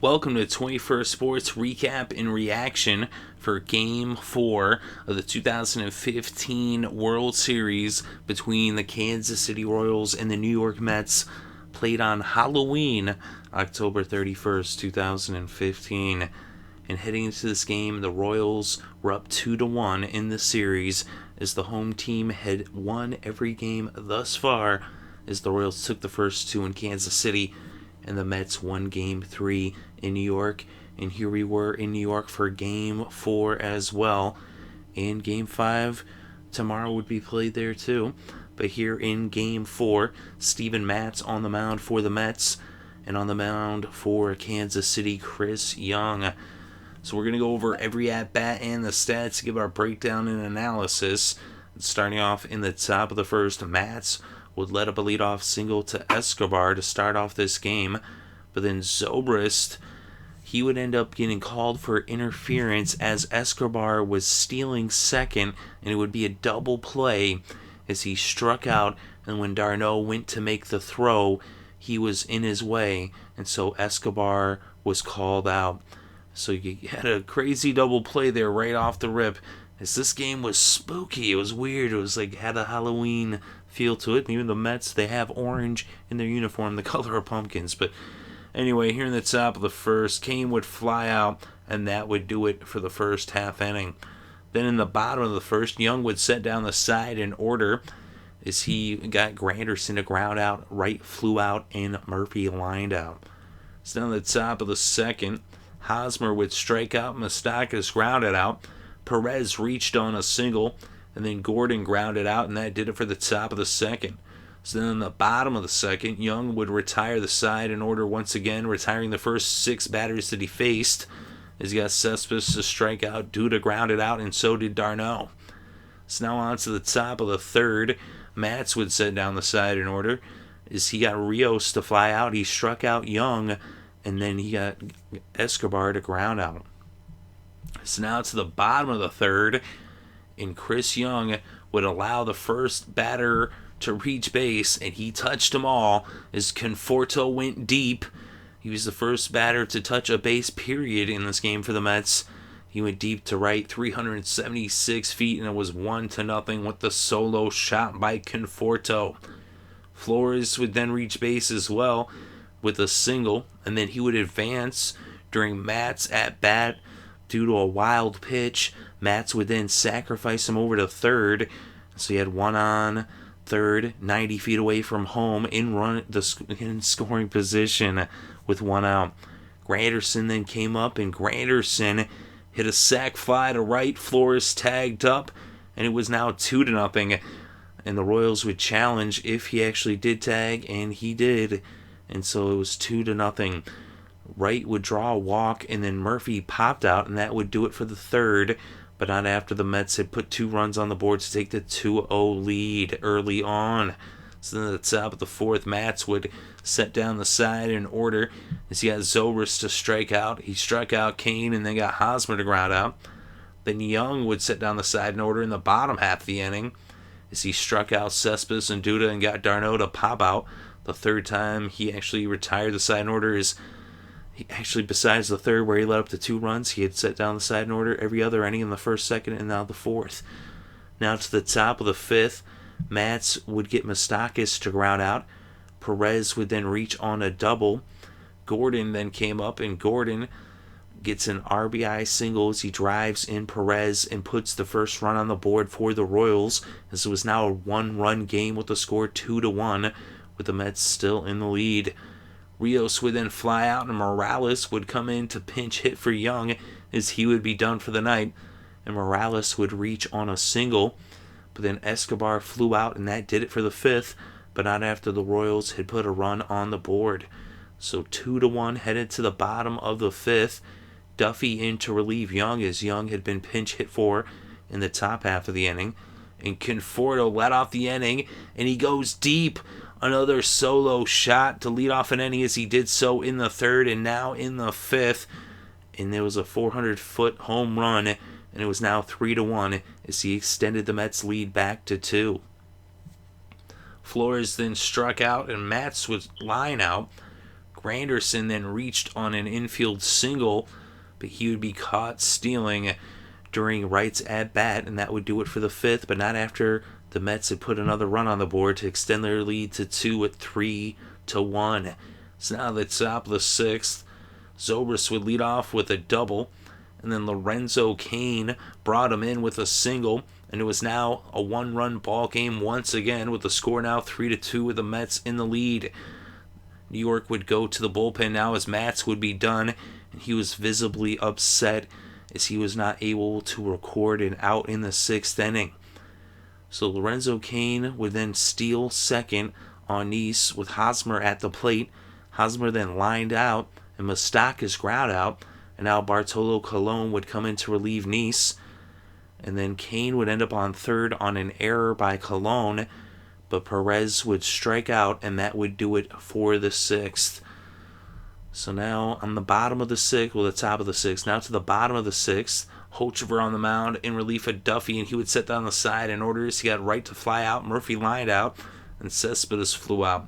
Welcome to 21st Sports Recap and Reaction for Game 4 of the 2015 World Series between the Kansas City Royals and the New York Mets, played on Halloween, October 31st, 2015. And heading into this game, the Royals were up 2-1 in the series as the home team had won every game thus far, as the Royals took the first two in Kansas City and the Mets won Game 3 in New York. And here we were in New York for Game 4 as well. And Game 5 tomorrow would be played there too. But here in Game 4, Steven Matz on the mound for the Mets. And on the mound for Kansas City, Chris Young. So we're going to go over every at-bat and the stats, give our breakdown and analysis. Starting off in the top of the first, Matz would let up a leadoff single to Escobar to start off this game. But then Zobrist, he would end up getting called for interference as Escobar was stealing second, and it would be a double play as he struck out, and when d'Arnaud went to make the throw, he was in his way, and so Escobar was called out. So you had a crazy double play there right off the rip, as this game was spooky. It was weird. It was like had a Halloween feel to it. And even the Mets, they have orange in their uniform, the color of pumpkins. But anyway, here in the top of the first, Kane would fly out, and that would do it for the first half inning. Then in the bottom of the first, Young would set down the side in order as he got Granderson to ground out. Wright flew out, and Murphy lined out. So down the top of the second, Hosmer would strike out, Moustakas grounded out. Perez reached on a single, and then Gordon grounded out, and that did it for the top of the second. So then in the bottom of the second, Young would retire the side in order once again, retiring the first six batters that he faced, as he got Cespedes to strike out, Duda grounded out, and so did d'Arnaud. So now on to the top of the third, Matz would set down the side in order, as he got Rios to fly out. He struck out Young, and then he got Escobar to ground out. So now to the bottom of the third, and Chris Young would allow the first batter to reach base, and he touched them all as Conforto went deep. He was the first batter to touch a base, period, in this game for the Mets. He went deep to right, 376 feet, and it was 1-0 with the solo shot by Conforto. Flores would then reach base as well with a single, and then he would advance during Matt's at-bat due to a wild pitch. Matz would then sacrifice him over to third, so he had one on third, 90 feet away from home, in scoring position with one out. Granderson then came up, and Granderson hit a sac fly to right. Flores tagged up, and it was now 2-0, and the Royals would challenge if he actually did tag, and he did, and so it was 2-0. Wright would draw a walk, and then Murphy popped out, and that would do it for the third, but not after the Mets had put 2 runs on the board to take the 2-0 lead early on. So then at the top of the fourth, Matz would set down the side in order as he got Zobrist to strike out. He struck out Kane and then got Hosmer to ground out. Then Young would set down the side in order in the bottom half of the inning as he struck out Cespedes and Duda and got d'Arnaud to pop out. The third time he actually retired the side in order is besides the third where he let up the 2 runs, he had set down the side in order every other inning in the first, second, and now the fourth. Now to the top of the fifth, Matz would get Moustakas to ground out. Perez would then reach on a double. Gordon then came up, and Gordon gets an RBI single as he drives in Perez and puts the first run on the board for the Royals, as it was now a 1-run game with the score 2-1, with the Mets still in the lead. Rios would then fly out, and Morales would come in to pinch hit for Young as he would be done for the night, and Morales would reach on a single, but then Escobar flew out, and that did it for the fifth, but not after the Royals had put a run on the board. So 2-1 headed to the bottom of the fifth. Duffy in to relieve Young, as Young had been pinch hit for in the top half of the inning, and Conforto led off the inning, and he goes deep. Another solo shot to lead off an inning as he did so in the third and now in the fifth. And there was a 400-foot home run, and it was now 3-1 as he extended the Mets' lead back to 2. Flores then struck out, and Matz would line out. Granderson then reached on an infield single, but he would be caught stealing during Wright's at-bat, and that would do it for the fifth, but not after the Mets had put another run on the board to extend their lead to 2 at 3-1. So now at the top of the sixth, Zobrist would lead off with a double, and then Lorenzo Cain brought him in with a single, and it was now a one-run ball game once again, with the score now 3-2 with the Mets in the lead. New York would go to the bullpen now as Matz would be done, and he was visibly upset as he was not able to record an out in the sixth inning. So Lorenzo Cain would then steal second on Nice with Hosmer at the plate. Hosmer then lined out, and Moustakas ground out, and now Bartolo Colon would come in to relieve Nice. And then Cain would end up on third on an error by Colon, but Perez would strike out, and that would do it for the sixth. So now on the bottom of the sixth, the top of the sixth, now to the bottom of the sixth, Hochevar on the mound in relief of Duffy, and he would set down the side in orders. He got Wright to fly out, Murphy lined out, and Cespedes flew out.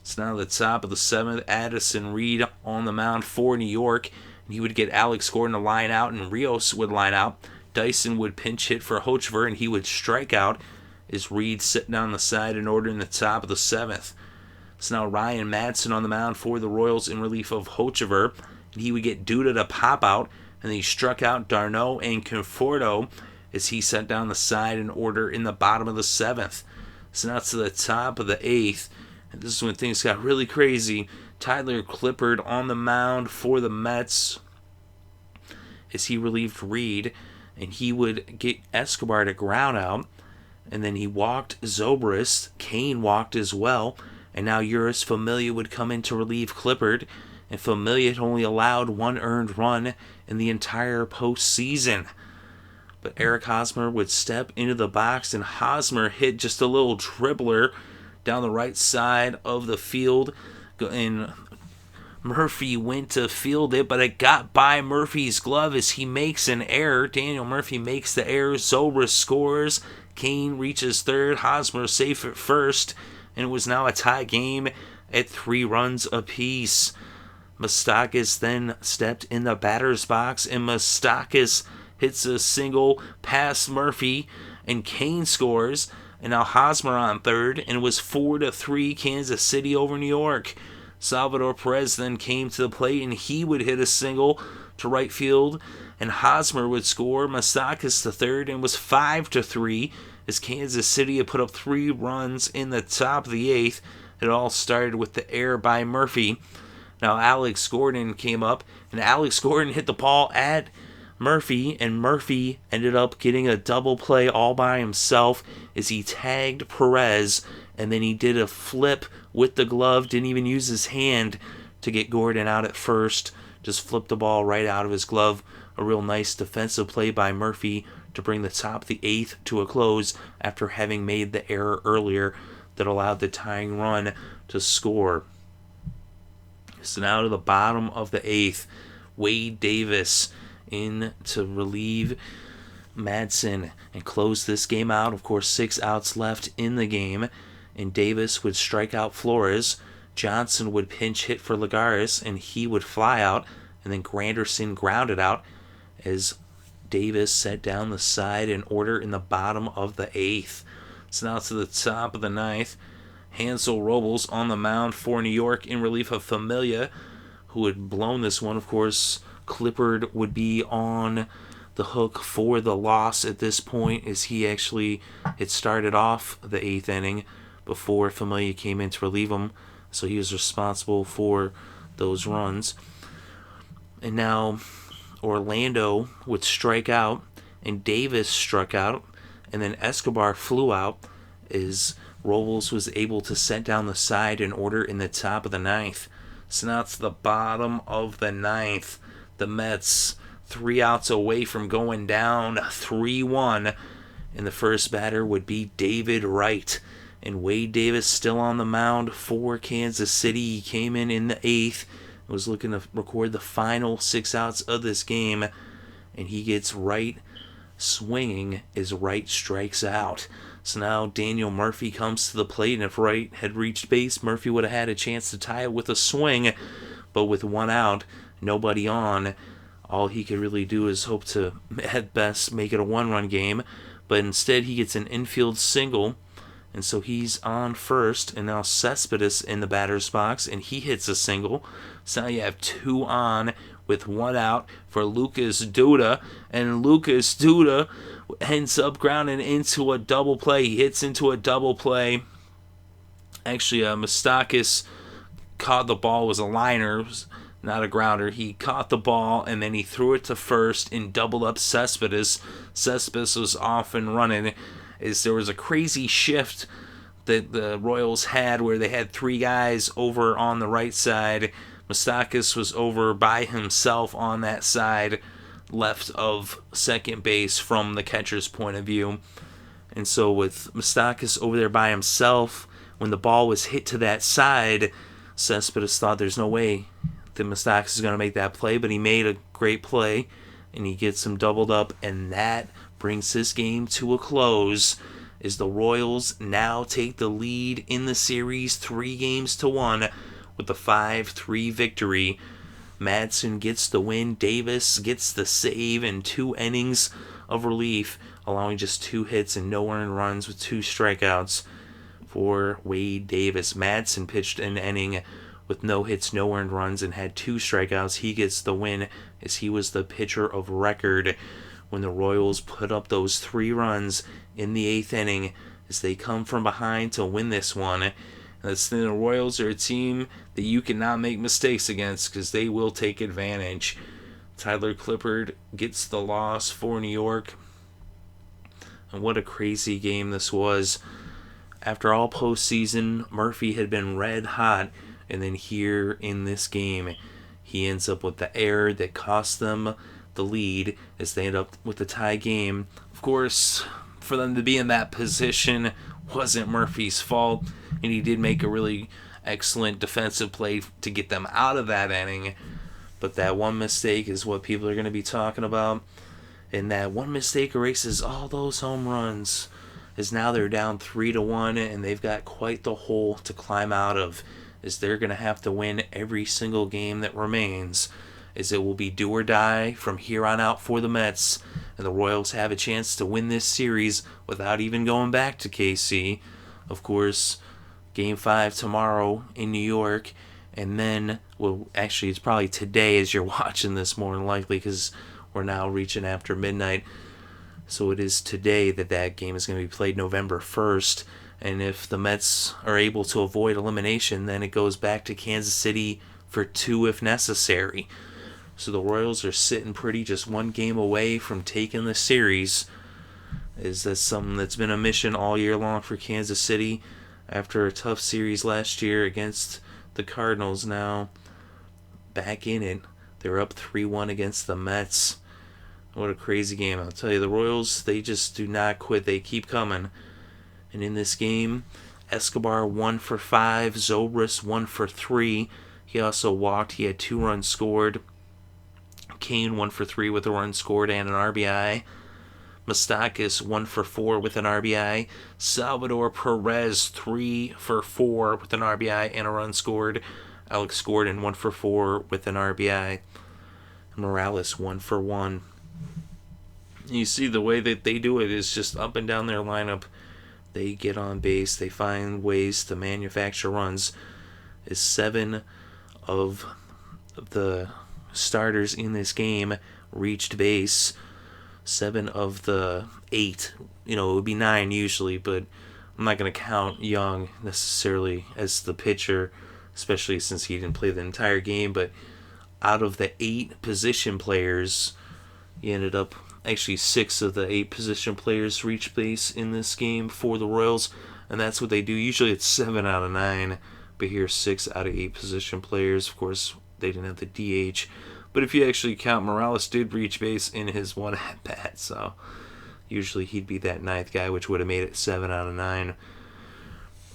So now the top of the seventh, Addison Reed on the mound for New York, and he would get Alex Gordon to line out, and Rios would line out. Dyson would pinch hit for Hochevar, and he would strike out as Reed sitting down the side in order in the top of the seventh. So now Ryan Madson on the mound for the Royals in relief of Hochevar, and he would get Duda to pop out, and then he struck out d'Arnaud and Conforto as he sent down the side in order in the bottom of the seventh. So now to the top of the eighth, and this is when things got really crazy. Tyler Clippard on the mound for the Mets as he relieved Reed, and he would get Escobar to ground out, and then he walked Zobrist. Cain walked as well, and now Uris Familia would come in to relieve Clippard, and Familia had only allowed one earned run in the entire postseason. But Eric Hosmer would step into the box, and Hosmer hit just a little dribbler down the right side of the field, and Murphy went to field it, but it got by Murphy's glove as he makes an error. Daniel Murphy makes the error. Zobrist scores. Cain reaches third. Hosmer safe at first, and it was now a tie game at 3 runs apiece. Moustakas then stepped in the batter's box, and Moustakas hits a single past Murphy, and Cain scores, and now Hosmer on third, and it was 4-3 Kansas City over New York. Salvador Perez then came to the plate, and he would hit a single to right field, and Hosmer would score. Moustakas to third, and it was 5-3 as Kansas City had put up 3 runs in the top of the eighth. It all started with the error by Murphy. Now Alex Gordon came up, and Alex Gordon hit the ball at Murphy, and Murphy ended up getting a double play all by himself as he tagged Perez, and then he did a flip with the glove, didn't even use his hand to get Gordon out at first, just flipped the ball right out of his glove. A real nice defensive play by Murphy to bring the top of the eighth to a close after having made the error earlier that allowed the tying run to score. So now to the bottom of the eighth, Wade Davis in to relieve Madson and close this game out. Of course, 6 outs left in the game, and Davis would strike out Flores. Johnson would pinch hit for Lagares, and he would fly out, and then Granderson grounded out as Davis set down the side in order in the bottom of the eighth. So now to the top of the ninth, Hansel Robles on the mound for New York in relief of Familia, who had blown this one. Of course, Clippard would be on the hook for the loss at this point, as he actually had started off the eighth inning before Familia came in to relieve him, so he was responsible for those runs. And now Orlando would strike out, and Davis struck out, and then Escobar flew out as Robles was able to set down the side in order in the top of the ninth. So now it's the bottom of the ninth. The Mets 3 outs away from going down 3-1, and the first batter would be David Wright. And Wade Davis still on the mound for Kansas City. He came in the eighth, was looking to record the final 6 outs of this game, and he gets Wright swinging as Wright strikes out. So now Daniel Murphy comes to the plate, and if Wright had reached base, Murphy would have had a chance to tie it with a swing. But with one out, nobody on, all he could really do is hope to, at best, make it a one-run game. But instead, he gets an infield single, and so he's on first, and now Cespedes in the batter's box, and he hits a single. So now you have two on with one out for Lucas Duda, and Lucas Duda ends up grounding into a double play. He hits into a double play. Actually, Moustakas caught the ball, was a liner, not a grounder. He caught the ball, and then he threw it to first and doubled up Cespedes. Cespedes was off and running. There was a crazy shift that the Royals had where they had three guys over on the right side. Moustakas was over by himself on that side, left of second base from the catcher's point of view. And so with Moustakas over there by himself, when the ball was hit to that side, Cespedes thought there's no way that Moustakas is going to make that play, but he made a great play, and he gets him doubled up, and that brings this game to a close as the Royals now take the lead in the series 3-1 with a 5-3 victory. Madson gets the win. Davis gets the save in 2 innings of relief, allowing just 2 hits and no earned runs with 2 strikeouts for Wade Davis. Madson pitched an inning with no hits, no earned runs, and had 2 strikeouts. He gets the win as he was the pitcher of record when the Royals put up those 3 runs in the 8th inning as they come from behind to win this one. The Royals are a team that you cannot make mistakes against because they will take advantage. Tyler Clippard gets the loss for New York. And what a crazy game this was. After all postseason, Murphy had been red hot. And then here in this game, he ends up with the error that cost them the lead as they end up with the tie game. Of course, for them to be in that position wasn't Murphy's fault, and he did make a really excellent defensive play to get them out of that inning. But that one mistake is what people are going to be talking about, and that one mistake erases all those home runs, as now they're down 3-1, and they've got quite the hole to climb out of, as they're going to have to win every single game that remains, as it will be do or die from here on out for the Mets, and the Royals have a chance to win this series without even going back to KC. Of course, Game 5 tomorrow in New York, and then, well, actually it's probably today as you're watching this more than likely because we're now reaching after midnight. So it is today that game is going to be played, November 1st. And if the Mets are able to avoid elimination, then it goes back to Kansas City for 2 if necessary. So the Royals are sitting pretty, just 1 game away from taking the series. Is that something that's been a mission all year long for Kansas City after a tough series last year against the Cardinals? Now back in it. They're up 3-1 against the Mets. What a crazy game. I'll tell you, the Royals, they just do not quit. They keep coming. And in this game, Escobar 1 for 5, Zobrist 1 for 3. He also walked. He had 2 runs scored. Kane 1 for 3 with a run scored and an RBI. Moustakas 1 for 4 with an RBI. Salvador Perez 3 for 4 with an RBI and a run scored. Alex Gordon 1 for 4 with an RBI. Morales 1 for 1. You see the way that they do it is just up and down their lineup. They get on base. They find ways to manufacture runs. Is 7 of the starters in this game reached base. 7 of the 8. It would be 9 usually, but I'm not going to count Young necessarily as the pitcher, especially since he didn't play the entire game. But out of the 8 position players, he ended up, actually 6 of the 8 position players reached base in this game for the Royals, and that's what they do. Usually it's 7 out of 9, but here 6 out of 8 position players. Of course, they didn't have the DH, but if you actually count, Morales did reach base in his 1 at-bat, so usually he'd be that 9th guy, which would have made it 7 out of 9.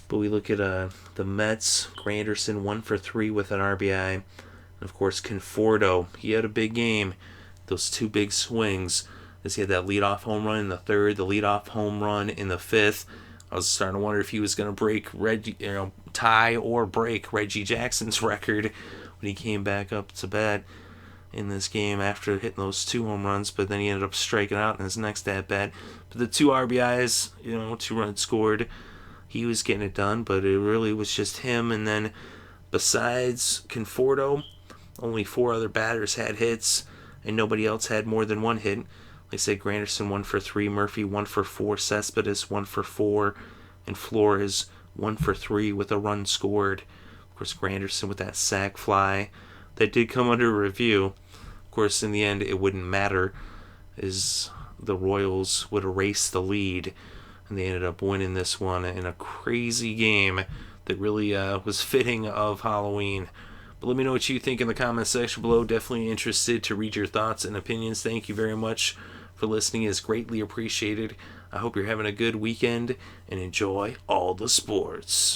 But we look at the Mets. Granderson 1 for 3 with an RBI. And of course, Conforto, he had a big game. Those 2 big swings. as he had that leadoff home run in the third, the leadoff home run in the fifth. I was starting to wonder if he was going to tie or break Reggie Jackson's record when he came back up to bat in this game after hitting those 2 home runs, but then he ended up striking out in his next at bat. But the 2 RBIs, 2 runs scored, he was getting it done, but it really was just him. And then besides Conforto, only 4 other batters had hits, and nobody else had more than 1 hit. Like I said, Granderson 1 for 3, Murphy 1 for 4, Cespedes 1 for 4, and Flores 1 for 3 with a run scored. Of course, Granderson with that sac fly that did come under review. Of course, in the end, it wouldn't matter, as the Royals would erase the lead, and they ended up winning this one in a crazy game that really was fitting of Halloween. But let me know what you think in the comments section below. Definitely interested to read your thoughts and opinions. Thank you very much for listening. It's greatly appreciated. I hope you're having a good weekend and enjoy all the sports.